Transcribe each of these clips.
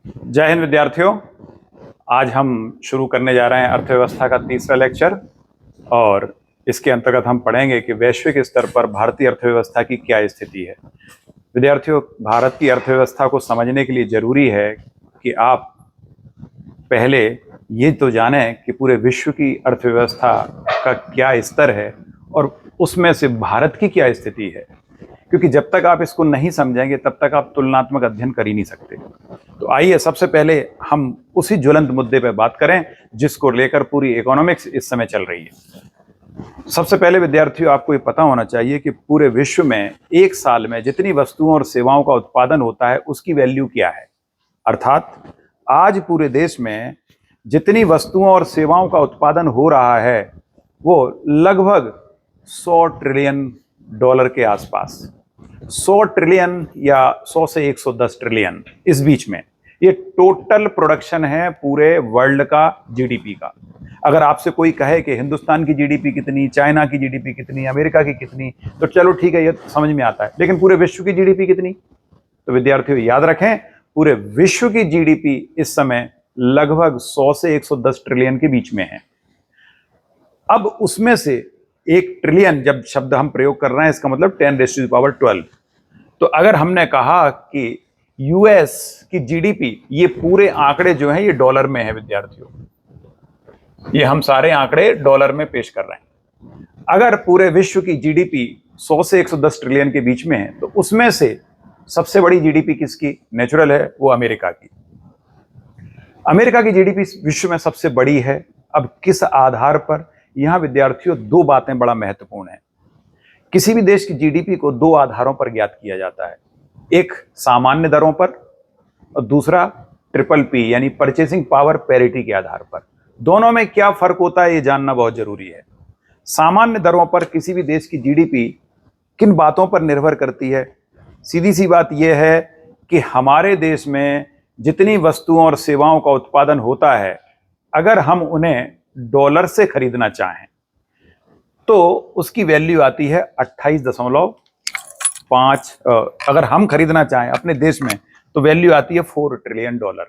जय हिंद विद्यार्थियों। आज हम शुरू करने जा रहे हैं अर्थव्यवस्था का तीसरा लेक्चर और इसके अंतर्गत हम पढ़ेंगे कि वैश्विक स्तर पर भारतीय अर्थव्यवस्था की क्या स्थिति है। विद्यार्थियों, भारत की अर्थव्यवस्था को समझने के लिए जरूरी है कि आप पहले ये तो जानें कि पूरे विश्व की अर्थव्यवस्था का क्या स्तर है और उसमें से भारत की क्या स्थिति है, क्योंकि जब तक आप इसको नहीं समझेंगे तब तक आप तुलनात्मक अध्ययन कर ही नहीं सकते। तो आइए सबसे पहले हम उसी ज्वलंत मुद्दे पर बात करें जिसको लेकर पूरी इकोनॉमिक्स इस समय चल रही है। सबसे पहले विद्यार्थियों, आपको ये पता होना चाहिए कि पूरे विश्व में एक साल में जितनी वस्तुओं और सेवाओं का उत्पादन होता है उसकी वैल्यू क्या है। अर्थात आज पूरे देश में जितनी वस्तुओं और सेवाओं का उत्पादन हो रहा है वो लगभग 100 ट्रिलियन डॉलर के आसपास, 100 ट्रिलियन या 100 से 110 ट्रिलियन, इस बीच में ये टोटल प्रोडक्शन है पूरे वर्ल्ड का जीडीपी का। अगर आपसे कोई कहे कि हिंदुस्तान की जीडीपी कितनी, चाइना की जीडीपी कितनी, अमेरिका की कितनी, तो चलो ठीक है, ये समझ में आता है, लेकिन पूरे विश्व की जीडीपी कितनी? तो विद्यार्थियों याद रखें, पूरे विश्व की जीडीपी इस समय लगभग 100 से 110 ट्रिलियन के बीच में है। अब उसमें से 1 ट्रिलियन जब शब्द हम प्रयोग कर रहे हैं, इसका मतलब 10⁻12। तो अगर हमने कहा कि यूएस की जीडीपी, ये पूरे आंकड़े जो हैं ये डॉलर में है विद्यार्थियों, ये हम सारे आंकड़े डॉलर में पेश कर रहे हैं। अगर पूरे विश्व की जीडीपी 100 से 110 ट्रिलियन के बीच में है तो उसमें से सबसे बड़ी जीडीपी किसकी नेचुरल है? वो अमेरिका की। अमेरिका की जीडीपी विश्व में सबसे बड़ी है। अब किस आधार पर? यहां विद्यार्थियों दो बातें बड़ा महत्वपूर्ण है। किसी भी देश की जीडीपी को दो आधारों पर ज्ञात किया जाता है, एक सामान्य दरों पर और दूसरा PPP यानी परचेसिंग पावर पैरिटी के आधार पर। दोनों में क्या फर्क होता है ये जानना बहुत जरूरी है। सामान्य दरों पर किसी भी देश की जीडीपी किन बातों पर निर्भर करती है? सीधी सी बात यह है कि हमारे देश में जितनी वस्तुओं और सेवाओं का उत्पादन होता है, अगर हम उन्हें डॉलर से खरीदना चाहें तो उसकी वैल्यू आती है 28.5। अगर हम खरीदना चाहें अपने देश में तो वैल्यू आती है 4 ट्रिलियन डॉलर।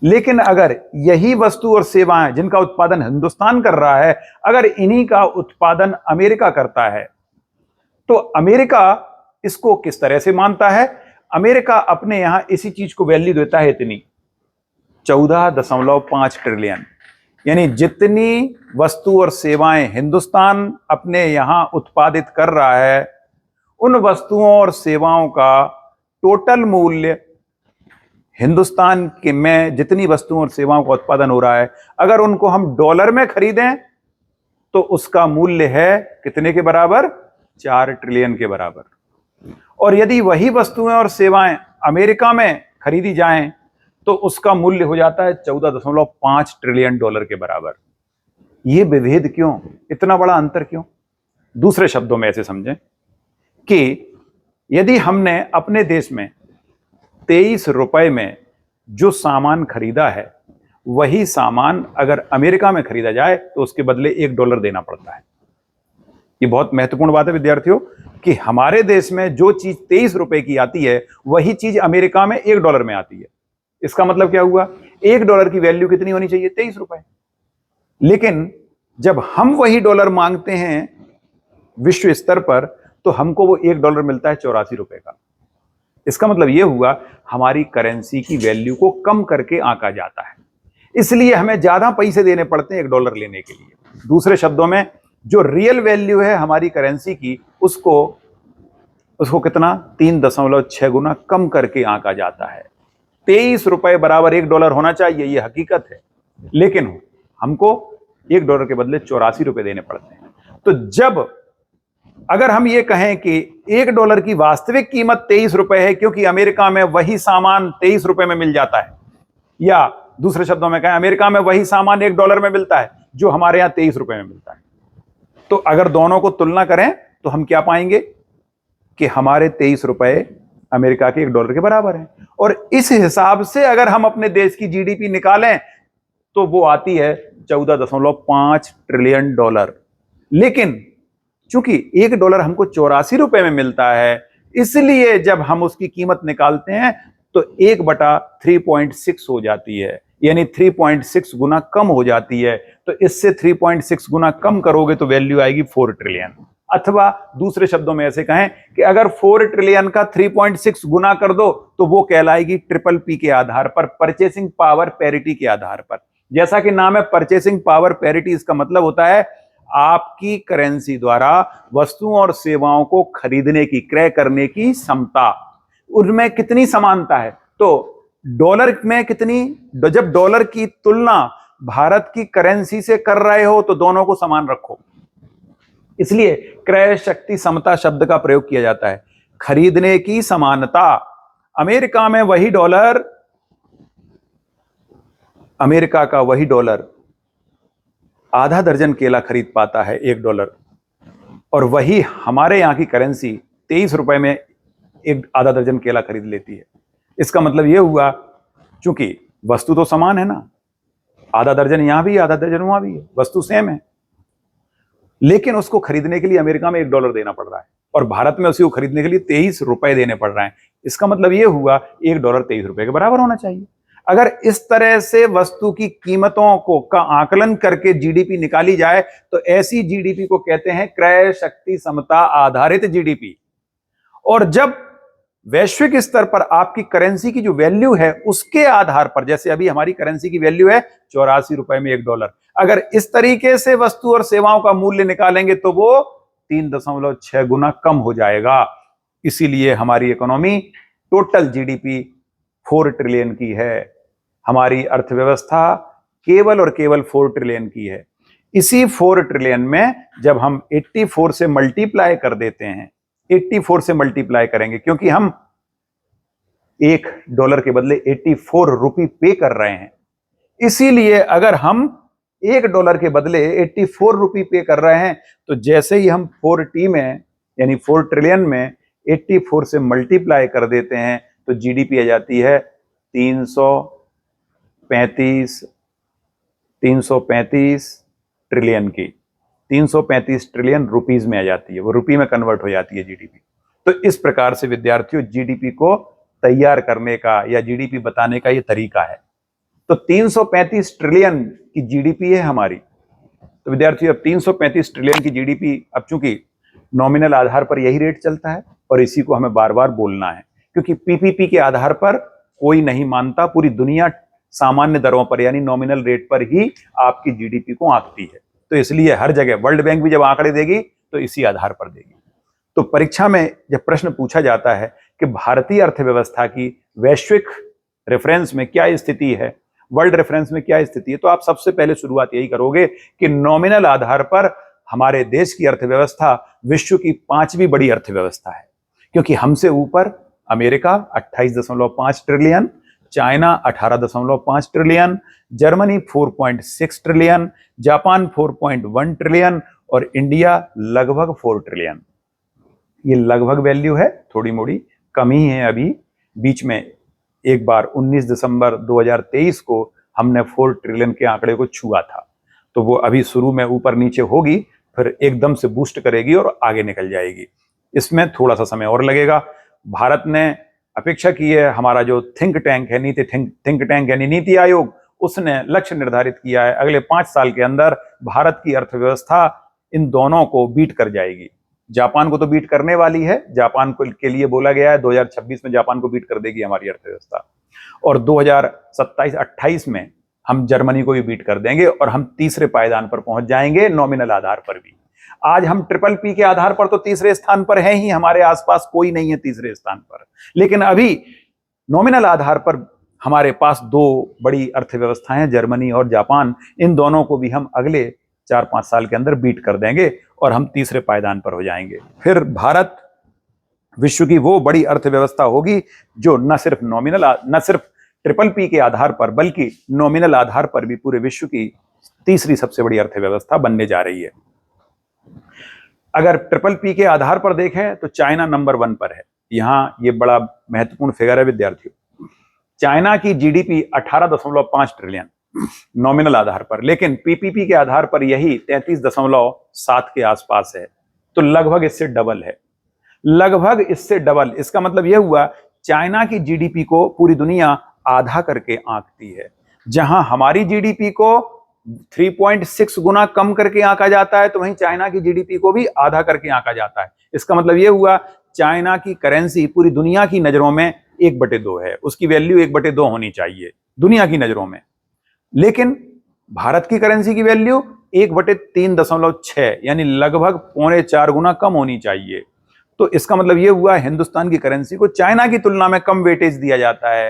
लेकिन अगर यही वस्तु और सेवाएं जिनका उत्पादन हिंदुस्तान कर रहा है, अगर इन्हीं का उत्पादन अमेरिका करता है तो अमेरिका इसको किस तरह से मानता है? अमेरिका अपने यहां इसी चीज को वैल्यू देता है इतनी 14.5 ट्रिलियन। यानी जितनी वस्तु और सेवाएं हिंदुस्तान अपने यहां उत्पादित कर रहा है, उन वस्तुओं और सेवाओं का टोटल मूल्य हिंदुस्तान के में जितनी वस्तुओं और सेवाओं का उत्पादन हो रहा है, अगर उनको हम डॉलर में खरीदें तो उसका मूल्य है कितने के बराबर? 4 ट्रिलियन के बराबर। और यदि वही वस्तुएं और सेवाएं अमेरिका में खरीदी जाएं तो उसका मूल्य हो जाता है 14.5 ट्रिलियन डॉलर के बराबर। यह विभेद क्यों? इतना बड़ा अंतर क्यों? दूसरे शब्दों में ऐसे समझें कि यदि हमने अपने देश में 23 रुपए में जो सामान खरीदा है, वही सामान अगर अमेरिका में खरीदा जाए तो उसके बदले $1 देना पड़ता है। ये बहुत महत्वपूर्ण बात है विद्यार्थियों कि हमारे देश में जो चीज 23 रुपए की आती है, वही चीज अमेरिका में $1 में आती है। इसका मतलब क्या हुआ? $1 की वैल्यू कितनी होनी चाहिए? 23 रुपए। लेकिन जब हम वही डॉलर मांगते हैं विश्व स्तर पर तो हमको वो $1 मिलता है 84 रुपए का। इसका मतलब यह हुआ हमारी करेंसी की वैल्यू को कम करके आंका जाता है, इसलिए हमें ज्यादा पैसे देने पड़ते हैं $1 लेने के लिए। दूसरे शब्दों में जो रियल वैल्यू है हमारी करेंसी की, उसको कितना? 3.6 गुना कम करके आंका जाता है। 23 रुपए बराबर $1 होना चाहिए, यह हकीकत है, लेकिन हमको $1 के बदले 84 रुपए देने पड़ते हैं। तो जब अगर हम ये कहें कि $1 की वास्तविक कीमत 23 रुपए है क्योंकि अमेरिका में वही सामान 23 रुपए में मिल जाता है, या दूसरे शब्दों में कहें अमेरिका में वही सामान $1 में मिलता है जो हमारे यहां 23 रुपए में मिलता है, तो अगर दोनों को तुलना करें तो हम क्या पाएंगे कि हमारे 23 रुपए अमेरिका के $1 के बराबर है। और इस हिसाब से अगर हम अपने देश की जीडीपी निकालें तो वो आती है 14.5 ट्रिलियन डॉलर। लेकिन चूंकि $1 हमको 84 रुपए में मिलता है, इसलिए जब हम उसकी कीमत निकालते हैं तो 1/3.6 हो जाती है, यानी 3.6 गुना कम हो जाती है। तो इससे 3.6 गुना कम करोगे तो वैल्यू आएगी 4 ट्रिलियन। अथवा दूसरे शब्दों में ऐसे कहें कि अगर 4 ट्रिलियन का 3.6 गुना कर दो तो वो कहलाएगी ट्रिपल पी के आधार पर, परचेसिंग पावर पैरिटी के आधार पर। जैसा कि नाम है परचेसिंग पावर पैरिटी, इसका मतलब होता है आपकी करेंसी द्वारा वस्तुओं और सेवाओं को खरीदने की, क्रय करने की क्षमता, उनमें कितनी समानता है। तो डॉलर में कितनी, जब डॉलर की तुलना भारत की करेंसी से कर रहे हो तो दोनों को समान रखो, इसलिए क्रय शक्ति समता शब्द का प्रयोग किया जाता है। खरीदने की समानता, अमेरिका में वही डॉलर, अमेरिका का वही डॉलर आधा दर्जन केला खरीद पाता है $1, और वही हमारे यहां की करेंसी 23 रुपए में एक आधा दर्जन केला खरीद लेती है। इसका मतलब यह हुआ, चूंकि वस्तु तो समान है ना, आधा दर्जन यहां भी, आधा दर्जन वहां भी है, वस्तु सेम है, लेकिन उसको खरीदने के लिए अमेरिका में $1 देना पड़ रहा है और भारत में उसी को खरीदने के लिए 23 रुपए देने पड़ रहे हैं। इसका मतलब यह हुआ $1 23 रुपए के बराबर होना चाहिए। अगर इस तरह से वस्तु की कीमतों को का आकलन करके जीडीपी निकाली जाए तो ऐसी जीडीपी को कहते हैं क्रय शक्ति समता आधारित जीडीपी। और जब वैश्विक स्तर पर आपकी करेंसी की जो वैल्यू है उसके आधार पर, जैसे अभी हमारी करेंसी की वैल्यू है 84 रुपए में $1, अगर इस तरीके से वस्तु और सेवाओं का मूल्य निकालेंगे तो वो 3.6 गुना कम हो जाएगा। इसीलिए हमारी इकोनॉमी टोटल जीडीपी 4 ट्रिलियन की है, हमारी अर्थव्यवस्था केवल और केवल 4 ट्रिलियन की है। इसी 4 ट्रिलियन में जब हम 84 से मल्टीप्लाई कर देते हैं, 84 से मल्टीप्लाई करेंगे, क्योंकि हम $1 के बदले 84 रुपये पे कर रहे हैं, इसीलिए अगर हम $1 के बदले 84 रुपये पे कर रहे हैं तो जैसे ही हम 4T में यानी 4 ट्रिलियन में 84 से मल्टीप्लाई कर देते हैं तो जीडीपी आ जाती है 335 ट्रिलियन की, 335 ट्रिलियन रुपीज में आ जाती है, वो रुपये में कन्वर्ट हो जाती है जीडीपी। तो इस प्रकार से विद्यार्थियों जीडीपी को तैयार करने का या जीडीपी बताने का ये तरीका है। तो 335 ट्रिलियन की जीडीपी है हमारी। तो विद्यार्थियों अब 335 ट्रिलियन की जीडीपी, अब चूंकि नॉमिनल आधार पर यही रेट चलता है और इसी को हमें बार बार बोलना है, क्योंकि पीपीपी के आधार पर कोई नहीं मानता, पूरी दुनिया सामान्य दरों पर यानी नॉमिनल रेट पर ही आपकी जीडीपी को आंकती है। तो इसलिए हर जगह वर्ल्ड बैंक भी जब आंकड़े देगी तो इसी आधार पर देगी। तो परीक्षा में जब प्रश्न पूछा जाता है कि भारतीय अर्थव्यवस्था की वैश्विक रेफरेंस में क्या स्थिति है, वर्ल्ड रेफरेंस में क्या स्थिति है, तो आप सबसे पहले शुरुआत यही करोगे कि नॉमिनल आधार पर हमारे देश की अर्थव्यवस्था विश्व की 5वीं बड़ी अर्थव्यवस्था है, क्योंकि हमसे ऊपर America 28.5 trillion, China 18.5 trillion, Germany 4.6 trillion, Japan 4.1 trillion और इंडिया लगभग 4 ट्रिलियन। ये लगभग वैल्यू है, थोड़ी मोड़ी कमी है। अभी बीच में एक बार 19 दिसंबर 2023 को हमने 4 ट्रिलियन के आंकड़े को छुआ था, तो वो अभी शुरू में ऊपर नीचे होगी, फिर एकदम से बूस्ट करेगी और आगे निकल जाएगी। इसमें थोड़ा सा समय और लगेगा। भारत ने अपेक्षा की है, हमारा जो थिंक टैंक है, थिंक टैंक यानी नीति आयोग, उसने लक्ष्य निर्धारित किया है अगले 5 साल के अंदर भारत की अर्थव्यवस्था इन दोनों को बीट कर जाएगी। जापान को तो बीट करने वाली है, जापान को के लिए बोला गया है 2026 में जापान को बीट कर देगी हमारी अर्थव्यवस्था, और 2027-28 में हम जर्मनी को भी बीट कर देंगे और हम तीसरे पायदान पर पहुंच जाएंगे नॉमिनल आधार पर भी। आज हम ट्रिपल पी के आधार पर तो तीसरे स्थान पर हैं ही, हमारे आसपास कोई नहीं है तीसरे स्थान पर, लेकिन अभी नॉमिनल आधार पर हमारे पास 2 बड़ी अर्थव्यवस्थाएं हैं, जर्मनी और जापान। इन दोनों को भी हम अगले 4-5 साल के अंदर बीट कर देंगे और हम तीसरे पायदान पर हो जाएंगे। फिर भारत विश्व की वो बड़ी अर्थव्यवस्था होगी जो न सिर्फ ट्रिपल पी के आधार पर बल्कि नॉमिनल आधार पर भी पूरे विश्व की तीसरी सबसे बड़ी अर्थव्यवस्था बनने जा रही है। अगर ट्रिपल पी के आधार पर देखें तो चाइना नंबर 1 पर है। यहां ये बड़ा महत्वपूर्ण फिगर है विद्यार्थियों। चाइना की जीडीपी 18.5 ट्रिलियन नॉमिनल आधार पर, लेकिन पीपीपी के आधार पर यही 33.7 के आसपास है। तो लगभग इससे डबल है, लगभग इससे डबल। इसका मतलब यह हुआ चाइना की जीडीपी को पूरी दुनिया आधा करके आंकती है। जहां हमारी जीडीपी को 3.6 गुना कम करके आंका जाता है, तो वहीं चाइना की जीडीपी को भी आधा करके आंका जाता है। इसका मतलब यह हुआ चाइना की करेंसी पूरी दुनिया की नजरों में 1/2 है, उसकी वैल्यू 1/2 होनी चाहिए दुनिया की नजरों में। लेकिन भारत की करेंसी की वैल्यू 1/3.6 यानी लगभग 3.25 गुना कम होनी चाहिए। तो इसका मतलब यह हुआ हिंदुस्तान की करेंसी को चाइना की तुलना में कम वेटेज दिया जाता है।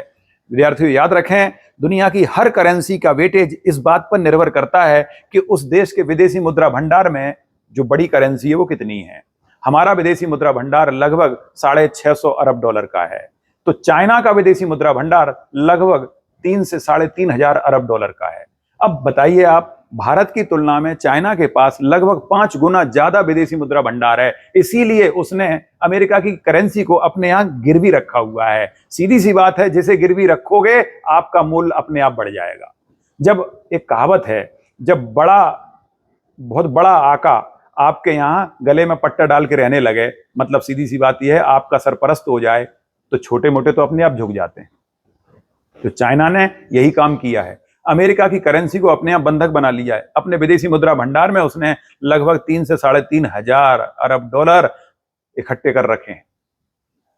विद्यार्थियों याद रखें, दुनिया की हर करेंसी का वेटेज इस बात पर निर्भर करता है कि उस देश के विदेशी मुद्रा भंडार में जो बड़ी करेंसी है वो कितनी है। हमारा विदेशी मुद्रा भंडार लगभग $650 अरब का है, तो चाइना का विदेशी मुद्रा भंडार लगभग 3 से 3.5 अरब डॉलर का है। अब बताइए आप, भारत की तुलना में चाइना के पास लगभग 5 गुना ज्यादा विदेशी मुद्रा भंडार है, इसीलिए उसने अमेरिका की करेंसी को अपने यहां गिरवी रखा हुआ है। सीधी सी बात है, जिसे गिरवी रखोगे आपका मूल्य अपने आप बढ़ जाएगा। जब एक कहावत है, जब बहुत बड़ा आका आपके यहां गले में पट्टा डाल के रहने लगे, मतलब सीधी सी बात यह है आपका सरपरस्त हो जाए, तो छोटे मोटे तो अपने आप झुक जाते हैं। तो चाइना ने यही काम किया है, अमेरिका की करेंसी को अपने यहां बंधक बना लिया है। अपने विदेशी मुद्रा भंडार में उसने लगभग 3 से 3.5 हजार अरब डॉलर इकट्ठे कर रखे हैं।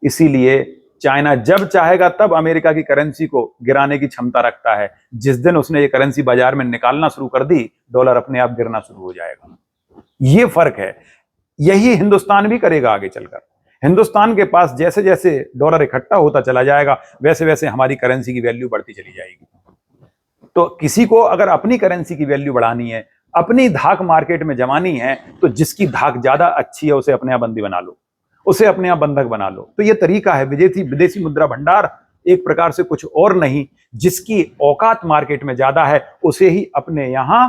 इसीलिए चाइना जब चाहेगा तब अमेरिका की करेंसी को गिराने की क्षमता रखता है। जिस दिन उसने ये करेंसी बाजार में निकालना शुरू कर दी, डॉलर अपने आप गिरना शुरू हो जाएगा। ये फर्क है, यही हिंदुस्तान भी करेगा आगे चलकर। हिंदुस्तान के पास जैसे जैसे डॉलर इकट्ठा होता चला जाएगा, वैसे वैसे हमारी करेंसी की वैल्यू बढ़ती चली जाएगी। तो किसी को अगर अपनी करेंसी की वैल्यू बढ़ानी है, अपनी धाक मार्केट में जमानी है, तो जिसकी धाक ज्यादा अच्छी है उसे अपने यहां बंदी बना लो, उसे अपने यहां बंधक बना लो। तो यह तरीका है। विदेशी मुद्रा भंडार एक प्रकार से कुछ और नहीं, जिसकी औकात मार्केट में ज्यादा है उसे ही अपने यहां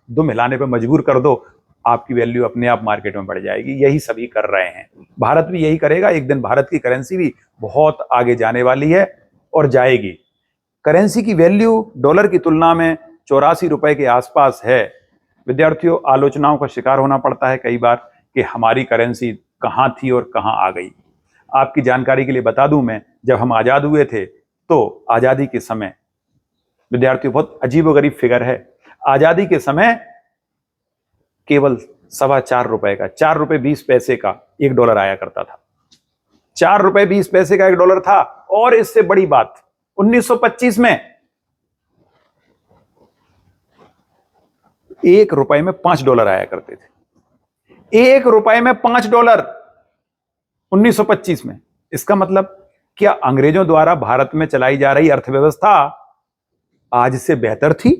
दुम हिलाने पर मजबूर कर दो, आपकी वैल्यू अपने आप मार्केट में बढ़ जाएगी। यही सभी कर रहे हैं, भारत भी यही करेगा। एक दिन भारत की करेंसी भी बहुत आगे जाने वाली है और जाएगी। करेंसी की वैल्यू डॉलर की तुलना में 84 रुपए के आसपास है। विद्यार्थियों, आलोचनाओं का शिकार होना पड़ता है कई बार कि हमारी करेंसी कहां थी और कहां आ गई। आपकी जानकारी के लिए बता दूं, मैं जब हम आजाद हुए थे तो आजादी के समय, विद्यार्थियों बहुत अजीबोगरीब फिगर है, आजादी के समय केवल 4.25 रुपए का, 4 रुपए 20 पैसे का $1 आया करता था। 4 रुपए 20 पैसे का $1 था। और इससे बड़ी बात, 1925 में $1 में $5 आया करते थे। $1 में $5 1925 में। इसका मतलब क्या अंग्रेजों द्वारा भारत में चलाई जा रही अर्थव्यवस्था आज से बेहतर थी?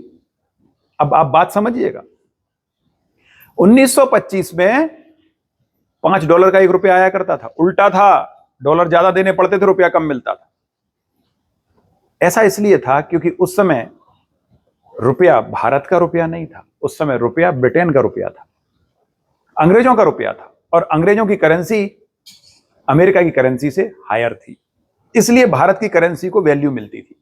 अब आप बात समझिएगा। 1925 में $5 का $1 आया करता था, उल्टा था, डॉलर ज्यादा देने पड़ते थे, रुपया कम मिलता था। ऐसा इसलिए था क्योंकि उस समय रुपया भारत का रुपया नहीं था, उस समय रुपया ब्रिटेन का रुपया था, अंग्रेजों का रुपया था, और अंग्रेजों की करेंसी अमेरिका की करेंसी से हायर थी। इसलिए भारत की करेंसी को वैल्यू मिलती थी।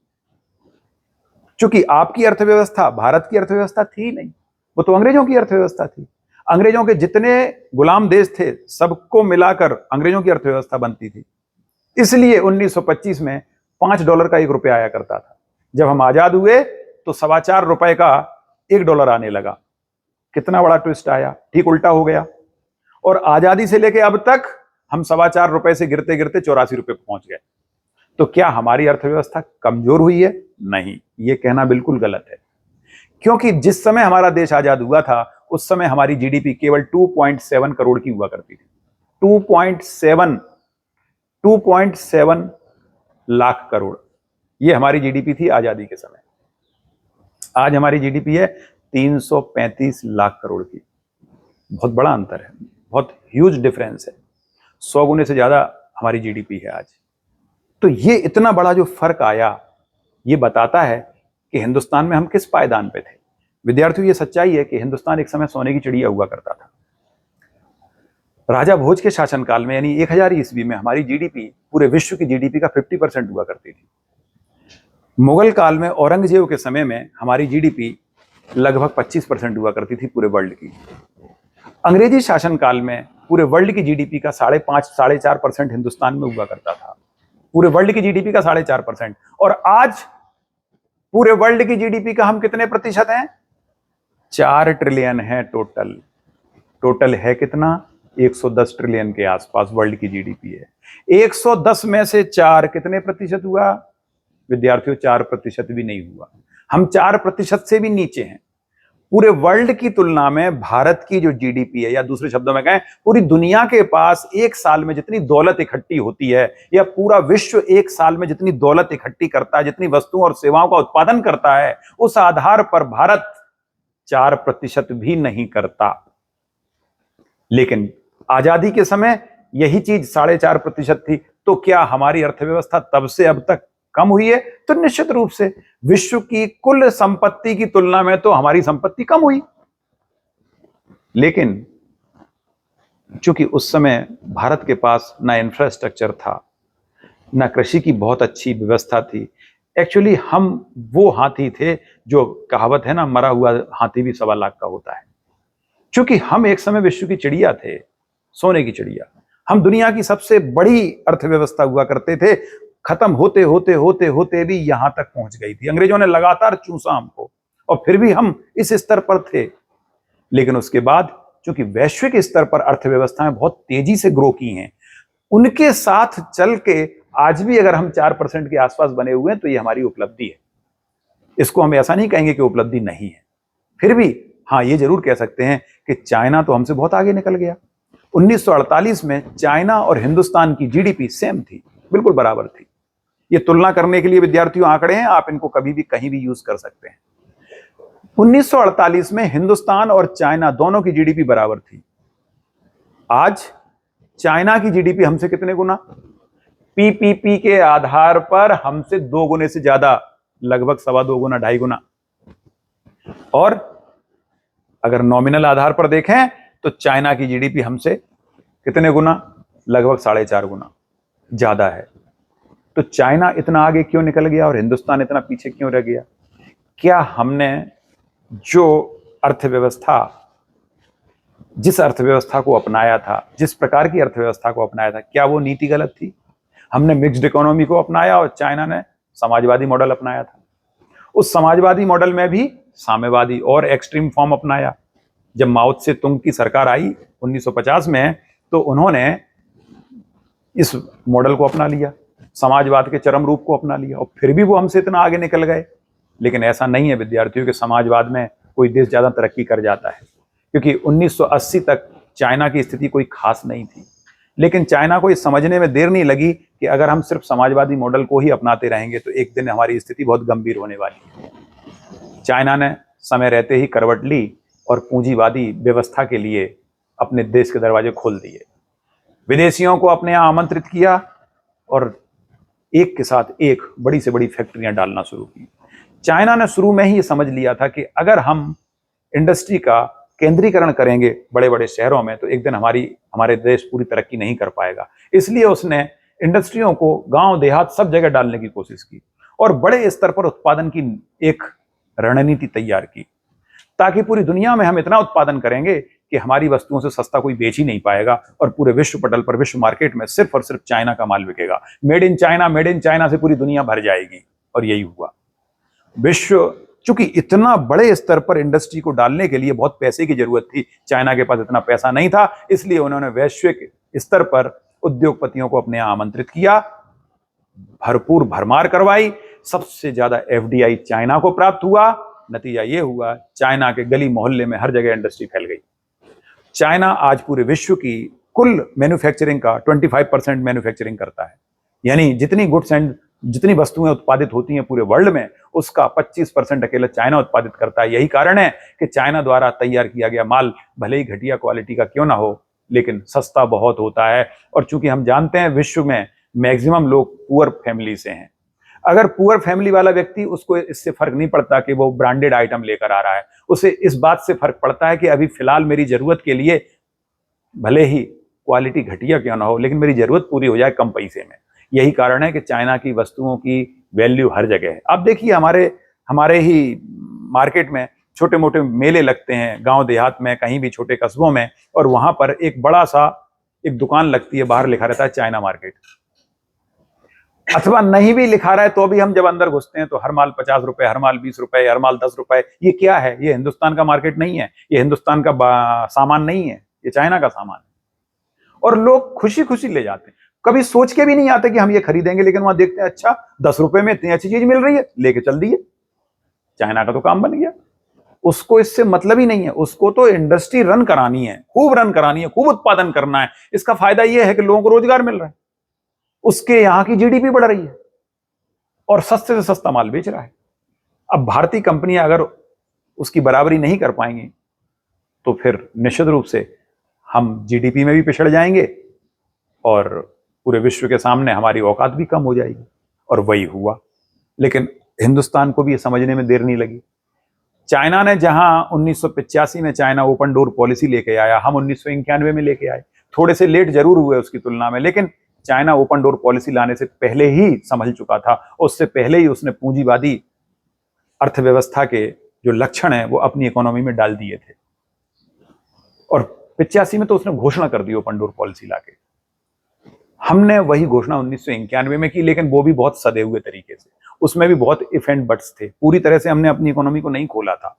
चूंकि आपकी अर्थव्यवस्था भारत की अर्थव्यवस्था थी नहीं, वो तो अंग्रेजों की अर्थव्यवस्था थी। अंग्रेजों के जितने गुलाम देश थे सबको मिलाकर अंग्रेजों की अर्थव्यवस्था बनती थी। इसलिए 1925 में $5 का $1 आया करता था। जब हम आजाद हुए तो 4.25 रुपए का $1 आने लगा। कितना बड़ा ट्विस्ट आया, ठीक उल्टा हो गया। और आजादी से लेके अब तक हम 4.25 रुपए से गिरते गिरते 84 रुपए पहुंच गए। तो क्या हमारी अर्थव्यवस्था कमजोर हुई है? नहीं, यह कहना बिल्कुल गलत है। क्योंकि जिस समय हमारा देश आजाद हुआ था उस समय हमारी जीडीपी केवल 2.7 करोड़ की हुआ करती थी। 2.7 लाख करोड़, यह हमारी जीडीपी थी आजादी के समय। आज हमारी जीडीपी है 335 लाख करोड़ की। बहुत बड़ा अंतर है, बहुत ह्यूज डिफरेंस है। 100 गुने से ज्यादा हमारी जीडीपी है आज। तो ये इतना बड़ा जो फर्क आया, ये बताता है कि हिंदुस्तान में हम किस पायदान पे थे। विद्यार्थियों, ये सच्चाई है कि हिंदुस्तान एक समय सोने की चिड़िया हुआ करता था। राजा भोज के शासनकाल में यानी 1000 ईस्वी में हमारी जीडीपी पूरे विश्व की जीडीपी का 50% हुआ करती थी। मुगल काल में औरंगजेब के समय में हमारी जीडीपी लगभग 25% हुआ करती थी पूरे वर्ल्ड की। अंग्रेजी शासनकाल में पूरे वर्ल्ड की जीडीपी का 5.5 से 4.5% हिंदुस्तान में हुआ करता था। पूरे वर्ल्ड की जीडीपी का 4.5%। और आज पूरे वर्ल्ड की जीडीपी का हम कितने प्रतिशत हैं? 4 ट्रिलियन है टोटल। टोटल है कितना? 110 ट्रिलियन के आसपास वर्ल्ड की जीडीपी है। 110 में से 4 कितने प्रतिशत हुआ विद्यार्थियों? 4% भी नहीं हुआ। हम 4% से भी नीचे हैं। पूरे वर्ल्ड की तुलना में भारत की जो जीडीपी है, या दूसरे शब्दों में कहें पूरी दुनिया के पास एक साल में जितनी दौलत इकट्ठी होती है, या पूरा विश्व एक साल में जितनी दौलत इकट्ठी करता है, जितनी वस्तुओं और सेवाओं का उत्पादन करता है, उस आधार पर भारत 4% भी नहीं करता। लेकिन आजादी के समय यही चीज 4.5% थी। तो क्या हमारी अर्थव्यवस्था तब से अब तक कम हुई है? तो निश्चित रूप से विश्व की कुल संपत्ति की तुलना में तो हमारी संपत्ति कम हुई। लेकिन चूंकि उस समय भारत के पास ना इंफ्रास्ट्रक्चर था, ना कृषि की बहुत अच्छी व्यवस्था थी। एक्चुअली हम वो हाथी थे, जो कहावत है ना, मरा हुआ हाथी भी 1.25 लाख का होता है। क्योंकि हम एक समय विश्व की चिड़िया थे, सोने की चिड़िया। हम दुनिया की सबसे बड़ी अर्थव्यवस्था हुआ करते थे। खत्म होते होते होते होते भी यहां तक पहुंच गई थी। अंग्रेजों ने लगातार चूसा हमको, और फिर भी हम इस स्तर पर थे। लेकिन उसके बाद चूंकि वैश्विक स्तर पर अर्थव्यवस्थाएं बहुत तेजी से ग्रो की हैं, उनके साथ चल के आज भी अगर हम 4% के आसपास बने हुए हैं, तो ये हमारी उपलब्धि है। इसको हम ऐसा नहीं कहेंगे कि उपलब्धि नहीं है। फिर भी हाँ, ये जरूर कह सकते हैं कि चाइना तो हमसे बहुत आगे निकल गया। 1948 में चाइना और हिंदुस्तान की जीडीपी सेम थी, बिल्कुल बराबर थी। ये तुलना करने के लिए विद्यार्थियों आंकड़े हैं, आप इनको कभी भी कहीं भी यूज कर सकते हैं। 1948 में हिंदुस्तान और चाइना दोनों की जीडीपी बराबर थी। आज चाइना की जीडीपी हमसे कितने गुना? पीपीपी के आधार पर हमसे 2 गुने से ज्यादा, लगभग 2.25 गुना, 2.5 गुना। और अगर नॉमिनल आधार पर देखें तो चाइना की जीडीपी हमसे कितने गुना? लगभग 4.5 गुना ज्यादा है। तो चाइना इतना आगे क्यों निकल गया और हिंदुस्तान इतना पीछे क्यों रह गया? क्या हमने जो अर्थव्यवस्था, जिस अर्थव्यवस्था को अपनाया था, जिस प्रकार की अर्थव्यवस्था को अपनाया था, क्या वो नीति गलत थी? हमने मिक्स्ड इकोनॉमी को अपनाया और चाइना ने समाजवादी मॉडल अपनाया था। उस समाजवादी मॉडल में भी साम्यवादी और एक्सट्रीम फॉर्म अपनाया। जब माओ त्से तुंग की सरकार आई 1950 में, तो उन्होंने इस मॉडल को अपना लिया, समाजवाद के चरम रूप को अपना लिया, और फिर भी वो हमसे इतना आगे निकल गए। लेकिन ऐसा नहीं है विद्यार्थियों के समाजवाद में कोई देश ज्यादा तरक्की कर जाता है, क्योंकि 1980 तक चाइना की स्थिति कोई खास नहीं थी। लेकिन चाइना को ये समझने में देर नहीं लगी कि अगर हम सिर्फ समाजवादी मॉडल को ही अपनाते रहेंगे तो एक दिन हमारी स्थिति बहुत गंभीर होने वाली है। चाइना ने समय रहते ही करवट ली और पूंजीवादी व्यवस्था के लिए अपने देश के दरवाजे खोल दिए, विदेशियों को अपने यहां आमंत्रित किया और एक के साथ एक बड़ी से बड़ी फैक्ट्रियां डालना शुरू की। चाइना ने शुरू में ही ये समझ लिया था कि अगर हम इंडस्ट्री का केंद्रीकरण करेंगे बड़े बड़े शहरों में, तो एक दिन हमारे देश पूरी तरक्की नहीं कर पाएगा। इसलिए उसने इंडस्ट्रियों को गांव देहात सब जगह डालने की कोशिश की और बड़े स्तर पर उत्पादन की एक रणनीति तैयार की, ताकि पूरी दुनिया में हम इतना उत्पादन करेंगे कि हमारी वस्तुओं से सस्ता कोई बेच ही नहीं पाएगा और पूरे विश्व पटल पर, विश्व मार्केट में सिर्फ और सिर्फ चाइना का माल बिकेगा। मेड इन चाइना से पूरी दुनिया भर जाएगी। और यही हुआ। विश्व चूंकि इतना बड़े स्तर पर इंडस्ट्री को डालने के लिए बहुत पैसे की जरूरत थी, चाइना के पास इतना पैसा नहीं था, इसलिए उन्होंने वैश्विक स्तर पर उद्योगपतियों को अपने यहां आमंत्रित किया, भरपूर भरमार करवाई। सबसे ज्यादा एफडीआई चाइना को प्राप्त हुआ। नतीजा यह हुआ, चाइना के गली मोहल्ले में हर जगह इंडस्ट्री फैल गई। चाइना आज पूरे विश्व की कुल मैन्युफैक्चरिंग का 25% मैन्युफैक्चरिंग करता है। यानी जितनी गुड्स एंड जितनी वस्तुएं उत्पादित होती हैं पूरे वर्ल्ड में, उसका 25% अकेला चाइना उत्पादित करता है। यही कारण है कि चाइना द्वारा तैयार किया गया माल भले ही घटिया क्वालिटी का क्यों ना हो, लेकिन सस्ता बहुत होता है। और चूंकि हम जानते हैं विश्व में मैक्सिमम लोग पुअर फैमिली से हैं, अगर पुअर फैमिली वाला व्यक्ति, उसको इससे फर्क नहीं पड़ता कि वो ब्रांडेड आइटम लेकर आ रहा है, उसे इस बात से फर्क पड़ता है कि अभी फिलहाल मेरी जरूरत के लिए भले ही क्वालिटी घटिया क्यों ना हो, लेकिन मेरी जरूरत पूरी हो जाए कम पैसे में। यही कारण है कि चाइना की वस्तुओं की वैल्यू हर जगह है। आप देखिए हमारे ही मार्केट में छोटे मोटे मेले लगते हैं, गांव देहात में, कहीं भी छोटे कस्बों में, और वहां पर एक बड़ा सा एक दुकान लगती है, बाहर लिखा रहता है चाइना मार्केट। अथवा नहीं भी लिखा रहा है तो भी हम जब अंदर घुसते हैं तो हर माल 50 रुपए, हर माल 20 रुपए, हर माल 10 रुपए। ये क्या है? ये हिंदुस्तान का मार्केट नहीं है, ये हिंदुस्तान का सामान नहीं है, ये चाइना का सामान है। और लोग खुशी खुशी ले जाते हैं, कभी सोच के भी नहीं आते कि हम ये खरीदेंगे, लेकिन वहां देखते हैं अच्छा 10 रुपए में इतनी अच्छी चीज मिल रही है, लेके चल दिए। चाइना का तो काम बन गया, उसको इससे मतलब ही नहीं है, उसको तो इंडस्ट्री रन करानी है, खूब रन करानी है, खूब उत्पादन करना है। इसका फायदा यह है कि लोगों को रोजगार मिल रहा है, उसके यहां की जीडीपी बढ़ रही है और सस्ते से सस्ता माल बेच रहा है। अब भारतीय कंपनियां अगर उसकी बराबरी नहीं कर पाएंगी तो फिर निश्चित रूप से हम जीडीपी में भी पिछड़ जाएंगे और पूरे विश्व के सामने हमारी औकात भी कम हो जाएगी। और वही हुआ। लेकिन हिंदुस्तान को भी ये समझने में देर नहीं लगी। चाइना ने जहां 1985 में चाइना ओपन डोर पॉलिसी लेके आया, हम 1991 में लेके आए, थोड़े से लेट जरूर हुए उसकी तुलना में, लेकिन चाइना ओपन डोर पॉलिसी लाने से पहले ही संभल चुका था। उससे पहले ही उसने पूंजीवादी अर्थव्यवस्था के जो लक्षण है वो अपनी इकोनॉमी में डाल दिए थे। और 85 में तो उसने घोषणा कर दी ओपन डोर पॉलिसी लाके। हमने वही घोषणा 1991 में की, लेकिन वो भी बहुत सदे हुए तरीके से, उसमें भी बहुत इफ एंड बट्स थे। पूरी तरह से हमने अपनी इकोनॉमी को नहीं खोला था,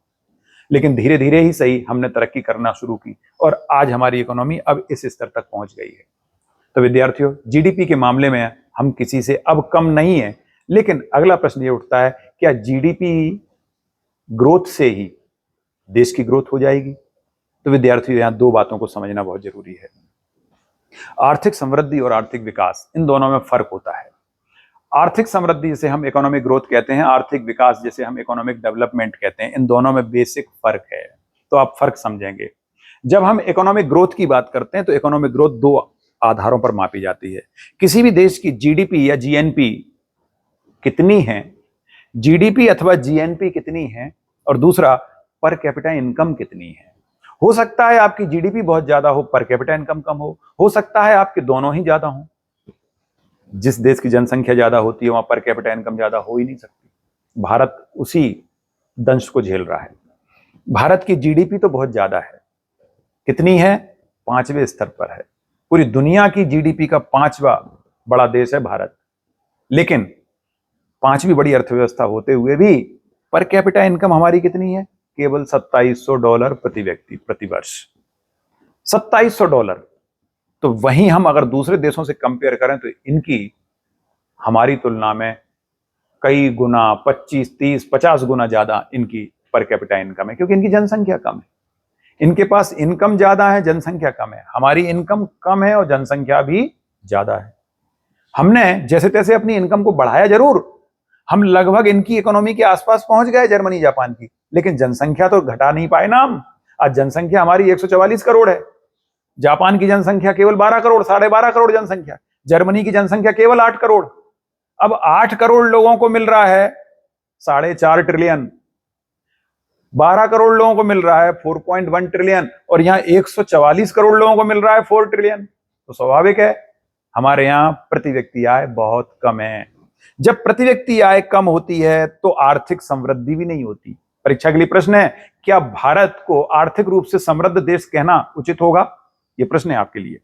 लेकिन धीरे धीरे ही सही हमने तरक्की करना शुरू की और आज हमारी इकोनॉमी अब इस स्तर तक पहुंच गई है। तो विद्यार्थियों, जीडीपी के मामले में हम किसी से अब कम नहीं है, लेकिन अगला प्रश्न ये उठता है, क्या जीडीपी ग्रोथ से ही देश की ग्रोथ हो जाएगी? तो विद्यार्थियों, यहां दो बातों को समझना बहुत जरूरी है। आर्थिक समृद्धि और आर्थिक विकास, इन दोनों में फर्क होता है। आर्थिक समृद्धि जिसे हम इकोनॉमिक ग्रोथ कहते हैं, आर्थिक विकास जिसे हम इकोनॉमिक डेवलपमेंट कहते हैं, इन दोनों में बेसिक फर्क है। तो आप फर्क समझेंगे। जब हम इकोनॉमिक ग्रोथ की बात करते हैं तो इकोनॉमिक ग्रोथ दो आधारों पर मापी जाती है। किसी भी देश की जीडीपी या जीएनपी कितनी है, जीडीपी अथवा जीएनपी कितनी है, और दूसरा पर कैपिटा इनकम कितनी है। हो सकता है आपकी जीडीपी बहुत ज्यादा हो, पर कैपिटा इनकम कम हो सकता है आपके दोनों ही ज्यादा हो। जिस देश की जनसंख्या ज्यादा होती है वहां पर कैपिटा इनकम ज्यादा हो ही नहीं सकती। भारत उसी दंश को झेल रहा है। भारत की जीडीपी तो बहुत ज्यादा है, कितनी है? 5वें स्तर पर है। पूरी दुनिया की जीडीपी का 5वां बड़ा देश है भारत, लेकिन 5वीं बड़ी अर्थव्यवस्था होते हुए भी पर कैपिटा इनकम हमारी कितनी है? केवल $2700 प्रति व्यक्ति प्रति वर्ष। $2700। तो वहीं हम अगर दूसरे देशों से कंपेयर करें तो इनकी हमारी तुलना में कई गुना, 25, 30, 50 गुना ज्यादा इनकी पर कैपिटा इनकम है, क्योंकि इनकी जनसंख्या कम है। इनके पास इनकम ज्यादा है, जनसंख्या कम है। हमारी इनकम कम है और जनसंख्या भी ज्यादा है। हमने जैसे तैसे अपनी इनकम को बढ़ाया जरूर, हम लगभग इनकी इकोनॉमी के आसपास पहुंच गए, जर्मनी जापान की, लेकिन जनसंख्या तो घटा नहीं पाए ना हम। आज जनसंख्या हमारी 144 करोड़ है, जापान की जनसंख्या केवल 12 करोड़, 12.5 करोड़ जनसंख्या, जर्मनी की जनसंख्या केवल 8 करोड़। अब 8 करोड़ लोगों को मिल रहा है 4.5 ट्रिलियन, 12 करोड़ लोगों को मिल रहा है 4.1 ट्रिलियन, और यहां 144 करोड़ लोगों को मिल रहा है 4 ट्रिलियन। तो स्वाभाविक है हमारे यहां प्रति व्यक्ति आय बहुत कम है। जब प्रति व्यक्ति आय कम होती है तो आर्थिक समृद्धि भी नहीं होती। परीक्षा के लिए प्रश्न है, क्या भारत को आर्थिक रूप से समृद्ध देश कहना उचित होगा? यह प्रश्न है आपके लिए।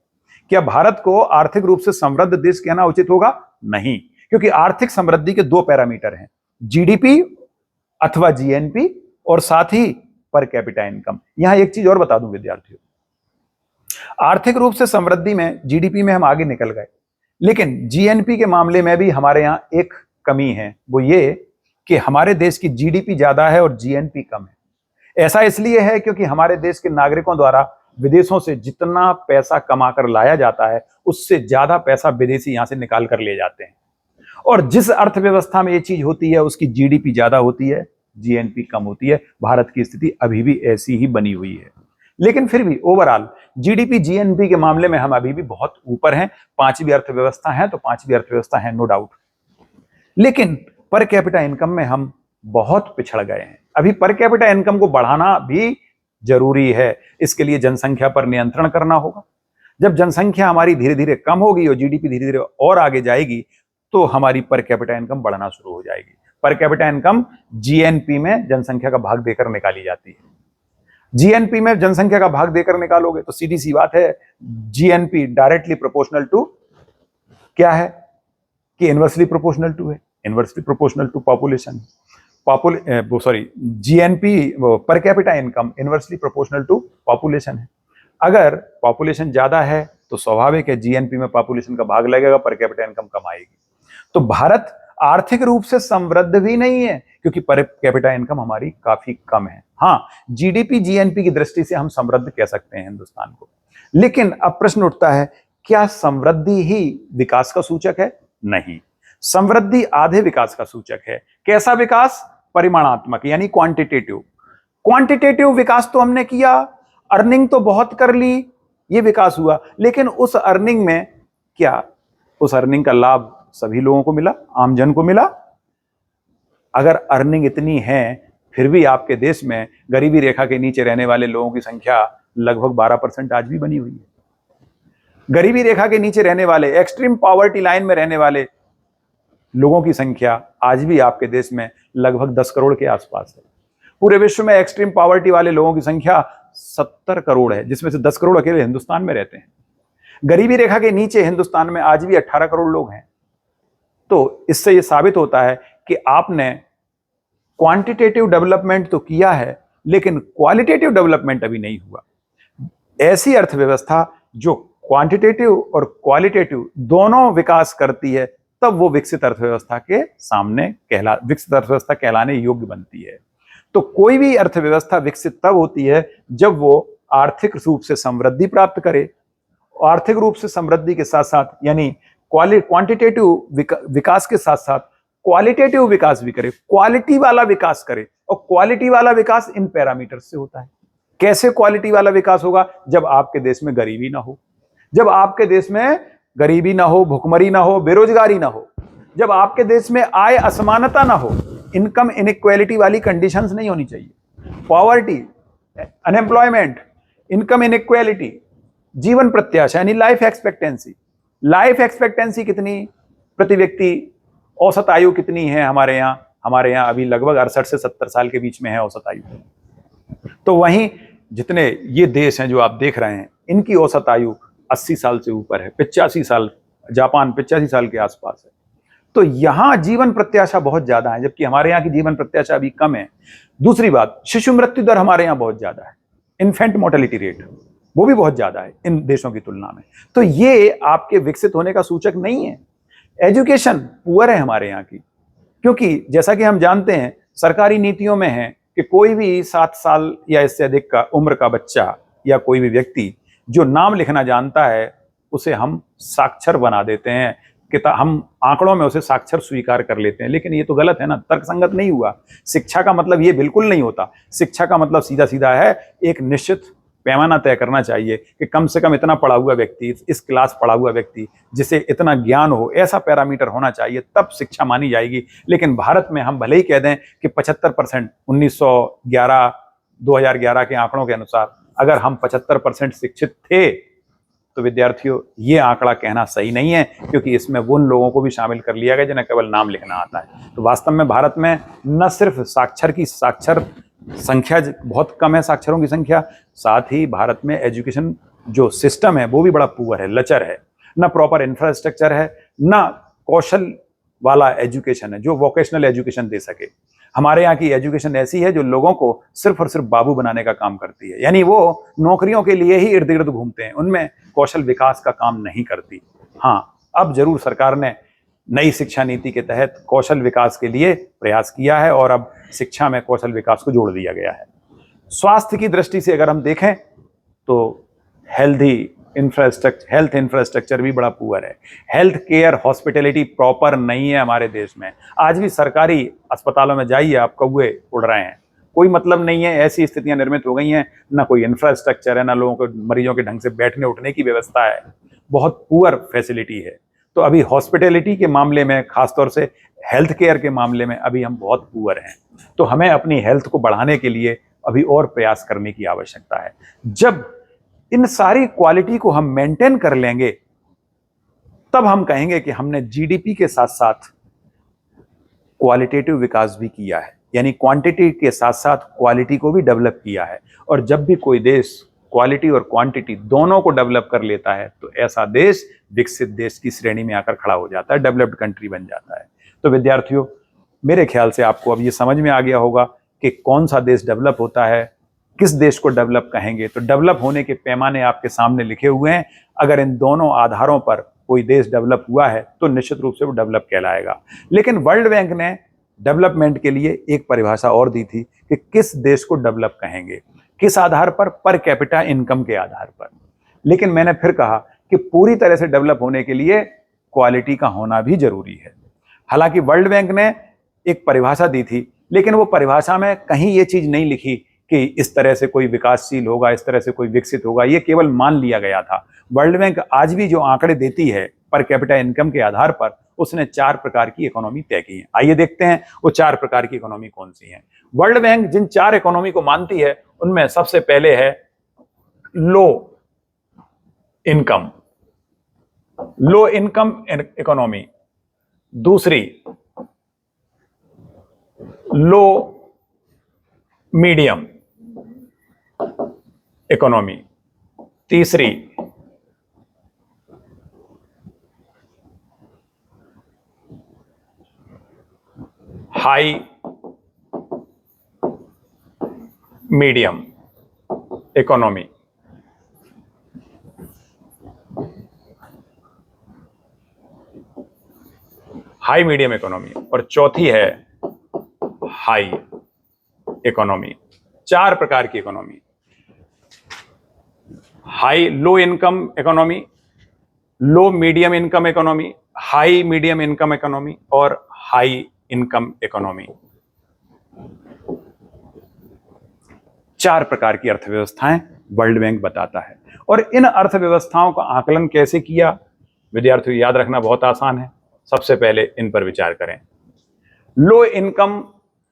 क्या भारत को आर्थिक रूप से समृद्ध देश कहना उचित होगा? नहीं, क्योंकि आर्थिक समृद्धि के दो पैरामीटर हैं, जीडीपी अथवा जीएनपी और साथ ही पर कैपिटा इनकम। यहां एक चीज और बता दूं विद्यार्थियों, आर्थिक रूप से समृद्धि में जीडीपी में हम आगे निकल गए, लेकिन जीएनपी के मामले में भी हमारे यहां एक कमी है, वो ये कि हमारे देश की जीडीपी ज्यादा है और जीएनपी कम है। ऐसा इसलिए है क्योंकि हमारे देश के नागरिकों द्वारा विदेशों से जितना पैसा कमाकर लाया जाता है उससे ज्यादा पैसा विदेशी यहां से निकाल कर ले जाते हैं, और जिस अर्थव्यवस्था में ये चीज होती है उसकी जीडीपी ज्यादा होती है, जीएनपी कम होती है। भारत की स्थिति अभी भी ऐसी ही बनी हुई है, लेकिन फिर भी ओवरऑल जीडीपी जीएनपी के मामले में हम अभी भी बहुत ऊपर हैं। 5वीं अर्थव्यवस्था है तो 5वीं अर्थव्यवस्था है, नो डाउट, लेकिन पर कैपिटा इनकम में हम बहुत पिछड़ गए हैं। अभी पर कैपिटा इनकम को बढ़ाना भी जरूरी है। इसके लिए जनसंख्या पर नियंत्रण करना होगा। जब जनसंख्या हमारी धीरे धीरे कम होगी और जीडीपी धीरे धीरे और आगे जाएगी तो हमारी पर कैपिटा इनकम बढ़ना शुरू हो जाएगी। पर कैपिटा इनकम जीएनपी में जनसंख्या का भाग देकर निकाली जाती है। जीएनपी में जनसंख्या का भाग देकर निकालोगे तो सीधी सी बात है, जीएनपी डायरेक्टली प्रोपोर्शनल टू क्या है कि इनवर्सली प्रोपोर्शनल टू है, inversely proportional to population, GNP per capita income inversely proportional to population है। अगर पॉपुलेशन ज्यादा है तो स्वाभाविक है जीएनपी में पॉपुलेशन का भाग लगेगा, पर कैपिटा इनकम कम आएगी। तो भारत आर्थिक रूप से समृद्ध भी नहीं है क्योंकि पर कैपिटा इनकम हमारी काफी कम है। हाँ, जीडीपी जीएनपी की दृष्टि से हम समृद्ध कह सकते हैं हिंदुस्तान को, लेकिन अब प्रश्न उठता है क्या समृद्धि ही विकास का सूचक है? नहीं, समृद्धि आधे विकास का सूचक है। कैसा विकास? परिमाणात्मक, यानी क्वांटिटेटिव। क्वांटिटेटिव विकास तो हमने किया, अर्निंग तो बहुत कर ली, ये विकास हुआ, लेकिन उस अर्निंग में क्या उस अर्निंग का लाभ सभी लोगों को मिला, आम जन को मिला? अगर अर्निंग इतनी है फिर भी आपके देश में गरीबी रेखा के नीचे रहने वाले लोगों की संख्या लगभग 12% आज भी बनी हुई है। गरीबी रेखा के नीचे रहने वाले, एक्सट्रीम पॉवर्टी लाइन में रहने वाले लोगों की संख्या आज भी आपके देश में लगभग 10 करोड़ के आसपास है। पूरे विश्व में एक्सट्रीम पॉवर्टी वाले लोगों की संख्या 70 करोड़ है, जिसमें से 10 करोड़ अकेले हिंदुस्तान में रहते हैं। गरीबी रेखा के नीचे हिंदुस्तान में आज भी 18 करोड़ लोग हैं। तो इससे यह साबित होता है कि आपने क्वांटिटेटिव डेवलपमेंट तो किया है, लेकिन क्वालिटेटिव डेवलपमेंट अभी नहीं हुआ। ऐसी अर्थव्यवस्था जो क्वांटिटेटिव और क्वालिटेटिव दोनों विकास करती है, तब वो विकसित अर्थव्यवस्था के सामने विकसित अर्थव्यवस्था कहलाने योग्य बनती है। तो कोई भी अर्थव्यवस्था विकसित तब होती है जब वो आर्थिक रूप से समृद्धि प्राप्त करे, आर्थिक रूप से समृद्धि के साथ साथ यानी क्वांटिटेटिव विकास के साथ साथ क्वालिटेटिव विकास भी करे, क्वालिटी वाला विकास करे। और क्वालिटी वाला विकास इन पैरामीटर्स से होता है। कैसे क्वालिटी वाला विकास होगा? जब आपके देश में गरीबी ना हो, जब आपके देश में गरीबी ना हो, भुखमरी ना हो, बेरोजगारी ना हो, जब आपके देश में आय असमानता ना हो, इनकम इनइक्वालिटी वाली कंडीशंस नहीं होनी चाहिए। पॉवर्टी, अनएम्प्लॉयमेंट, इनकम इनइक्वालिटी, जीवन प्रत्याशा यानी लाइफ एक्सपेक्टेंसी। लाइफ एक्सपेक्टेंसी कितनी प्रति व्यक्ति, औसत आयु कितनी है हमारे यहाँ अभी लगभग 68 से 70 साल के बीच में है औसत आयु। तो वहीं जितने ये देश हैं जो आप देख रहे हैं, इनकी औसत आयु 80 साल से ऊपर है, 85 साल, जापान 85 साल के आसपास है। तो यहां जीवन प्रत्याशा बहुत ज्यादा है, जबकि हमारे यहाँ की जीवन प्रत्याशा अभी कम है। दूसरी बात, शिशु मृत्यु दर हमारे यहाँ बहुत ज्यादा है, इन्फेंट मोर्टेलिटी रेट वो भी बहुत ज्यादा है इन देशों की तुलना में। तो ये आपके विकसित होने का सूचक नहीं है। एजुकेशन पुअर है हमारे यहाँ की, क्योंकि जैसा कि हम जानते हैं सरकारी नीतियों में है कि कोई भी 7 साल या इससे अधिक का उम्र का बच्चा या कोई भी व्यक्ति जो नाम लिखना जानता है उसे हम साक्षर बना देते हैं, कि हम आंकड़ों में उसे साक्षर स्वीकार कर लेते हैं। लेकिन ये तो गलत है ना, तर्कसंगत नहीं हुआ। शिक्षा का मतलब ये बिल्कुल नहीं होता। शिक्षा का मतलब सीधा सीधा है एक निश्चित पैमाना तय करना चाहिए कि कम से कम इतना पढ़ा हुआ व्यक्ति, इस क्लास पढ़ा हुआ व्यक्ति जिसे इतना ज्ञान हो, ऐसा पैरामीटर होना चाहिए, तब शिक्षा मानी जाएगी। लेकिन भारत में हम भले ही कह दें कि 75% 2011 के आंकड़ों के अनुसार अगर हम 75% शिक्षित थे, तो विद्यार्थियों ये आंकड़ा कहना सही नहीं है, क्योंकि इसमें उन लोगों को भी शामिल कर लिया गया जिन्हें केवल नाम लिखना आता है। तो वास्तव में भारत में न सिर्फ साक्षर संख्या बहुत कम है, साक्षरों की संख्या, साथ ही भारत में एजुकेशन जो सिस्टम है वो भी बड़ा पुअर है, लचर है। न प्रॉपर इंफ्रास्ट्रक्चर है, न कौशल वाला एजुकेशन है जो वोकेशनल एजुकेशन दे सके। हमारे यहाँ की एजुकेशन ऐसी है जो लोगों को सिर्फ और सिर्फ बाबू बनाने का काम करती है, यानी वो नौकरियों के लिए ही इर्द गिर्द घूमते हैं, उनमें कौशल विकास का काम नहीं करती। हाँ, अब जरूर सरकार ने नई शिक्षा नीति के तहत कौशल विकास के लिए प्रयास किया है और अब शिक्षा में कौशल विकास को जोड़ दिया गया है। स्वास्थ्य की दृष्टि से अगर हम देखें तो हेल्थ इंफ्रास्ट्रक्चर भी बड़ा पुअर है। हेल्थ केयर हॉस्पिटैलिटी प्रॉपर नहीं है हमारे देश में। आज भी सरकारी अस्पतालों में जाइए, आप कौवे उड़ रहे हैं, कोई मतलब नहीं है। ऐसी स्थितियां निर्मित हो गई हैं, ना कोई इंफ्रास्ट्रक्चर है, ना लोगों को मरीजों के ढंग से बैठने उठने की व्यवस्था है, बहुत पुअर फैसिलिटी है। तो अभी हॉस्पिटैलिटी के मामले में, खासतौर से हेल्थ केयर के मामले में अभी हम बहुत पुअर हैं। तो हमें अपनी हेल्थ को बढ़ाने के लिए अभी और प्रयास करने की आवश्यकता है। जब इन सारी क्वालिटी को हम मेंटेन कर लेंगे, तब हम कहेंगे कि हमने जीडीपी के साथ साथ क्वालिटेटिव विकास भी किया है, यानी क्वांटिटी के साथ साथ क्वालिटी को भी डेवलप किया है। और जब भी कोई देश क्वालिटी और क्वांटिटी दोनों को डेवलप कर लेता है तो ऐसा देश विकसित देश की श्रेणी में आकर खड़ा हो जाता है, डेवलप्ड कंट्री बन जाता है। तो विद्यार्थियों, मेरे ख्याल से आपको अब ये समझ में आ गया होगा कि कौन सा देश डेवलप होता है, किस देश को डेवलप कहेंगे। तो डेवलप होने के पैमाने आपके सामने लिखे हुए हैं। अगर इन दोनों आधारों पर कोई देश डेवलप हुआ है तो निश्चित रूप से वो डेवलप कहलाएगा। लेकिन वर्ल्ड बैंक ने डेवलपमेंट के लिए एक परिभाषा और दी थी कि किस देश को डेवलप कहेंगे, किस आधार पर कैपिटा इनकम के आधार पर। लेकिन मैंने फिर कहा कि पूरी तरह से डेवलप होने के लिए क्वालिटी का होना भी जरूरी है। हालांकि वर्ल्ड बैंक ने एक परिभाषा दी थी, लेकिन वो परिभाषा में कहीं ये चीज नहीं लिखी कि इस तरह से कोई विकासशील होगा, इस तरह से कोई विकसित होगा। ये केवल मान लिया गया था। वर्ल्ड बैंक आज भी जो आंकड़े देती है पर कैपिटा इनकम के आधार पर, उसने 4 प्रकार की इकोनॉमी तय की है। आइए देखते हैं वो 4 प्रकार की इकोनॉमी कौन सी है। वर्ल्ड बैंक जिन 4 इकोनॉमी को मानती है उनमें सबसे पहले है लो इनकम इकोनॉमी, दूसरी लो मीडियम इकोनॉमी, तीसरी high medium economy, high medium economy, और चौथी है हाई इकोनॉमी। 4 प्रकार की economy, high low income economy, low medium income economy, high medium income economy और हाई इनकम इकोनॉमी। 4 प्रकार की अर्थव्यवस्थाएं वर्ल्ड बैंक बताता है। और इन अर्थव्यवस्थाओं का आकलन कैसे किया, विद्यार्थियों याद रखना बहुत आसान है। सबसे पहले इन पर विचार करें। लो इनकम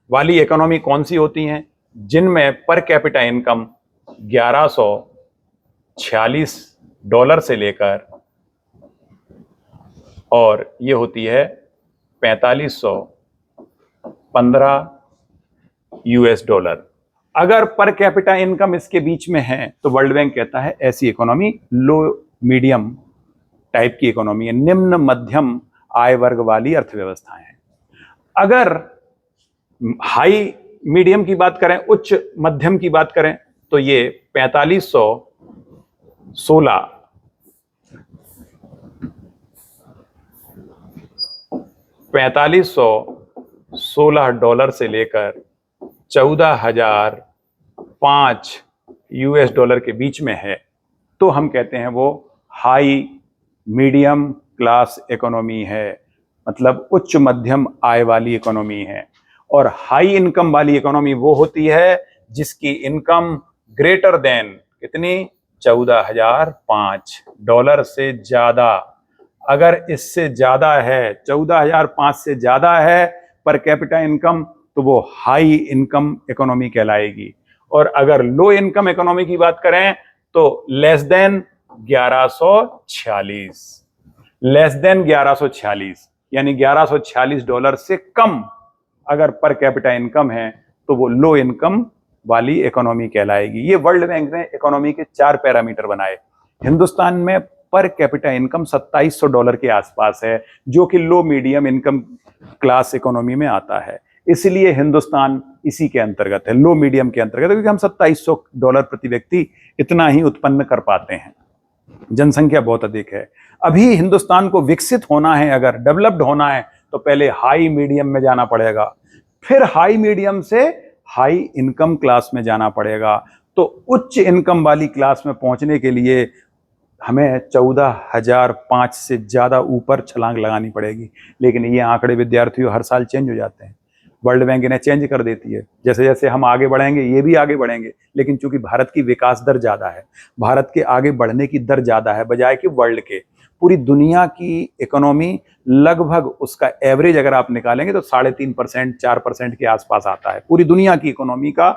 वाली इकोनॉमी कौन सी होती हैं? जिनमें पर कैपिटा इनकम $1146 से लेकर और ये होती है $4515। अगर पर कैपिटा इनकम इसके बीच में है तो वर्ल्ड बैंक कहता है ऐसी इकोनॉमी लो मीडियम टाइप की इकोनॉमी है, निम्न मध्यम आय वर्ग वाली अर्थव्यवस्थाएं हैं। अगर हाई मीडियम की बात करें, उच्च मध्यम की बात करें, तो ये 4516 से लेकर $14,005 के बीच में है, तो हम कहते हैं वो हाई मीडियम क्लास इकोनॉमी है, मतलब उच्च मध्यम आय वाली इकोनॉमी है। और हाई इनकम वाली इकोनॉमी वो होती है जिसकी इनकम ग्रेटर देन कितनी, $14,005 से ज्यादा। अगर इससे ज्यादा है, 14,005 से ज्यादा है पर कैपिटा इनकम, तो वो हाई इनकम इकोनॉमी कहलाएगी। और अगर लो इनकम इकोनॉमी की बात करें तो लेस देन 1146, लेस देन 1146 यानी $1146 से कम अगर पर कैपिटा इनकम है तो वो लो इनकम वाली इकोनॉमी कहलाएगी। ये वर्ल्ड बैंक ने इकोनॉमी के 4 पैरामीटर बनाए। हिंदुस्तान में पर कैपिटा इनकम $2700 के आसपास है, जो कि लो मीडियम इनकम क्लास इकोनॉमी में आता है। इसलिए हिंदुस्तान इसी के अंतर्गत है, लो मीडियम के अंतर्गत, क्योंकि हम $2700 प्रति व्यक्ति इतना ही उत्पन्न कर पाते हैं। जनसंख्या बहुत अधिक है। अभी हिंदुस्तान को विकसित होना है, अगर डेवलप्ड होना है, तो पहले हाई मीडियम में जाना पड़ेगा, फिर हाई मीडियम से हाई इनकम क्लास में जाना पड़ेगा। तो उच्च इनकम वाली क्लास में पहुंचने के लिए हमें 14,005 से ज्यादा ऊपर छलांग लगानी पड़ेगी। लेकिन ये आंकड़े विद्यार्थियों हर साल चेंज हो जाते हैं, वर्ल्ड बैंक इन्हें चेंज कर देती है। जैसे जैसे हम आगे बढ़ेंगे ये भी आगे बढ़ेंगे, लेकिन चूंकि भारत की विकास दर ज्यादा है, भारत के आगे बढ़ने की दर ज्यादा है बजाय कि वर्ल्ड के। पूरी दुनिया की इकोनॉमी लगभग उसका एवरेज अगर आप निकालेंगे तो 3.5% 4% के आसपास आता है। पूरी दुनिया की इकोनॉमी का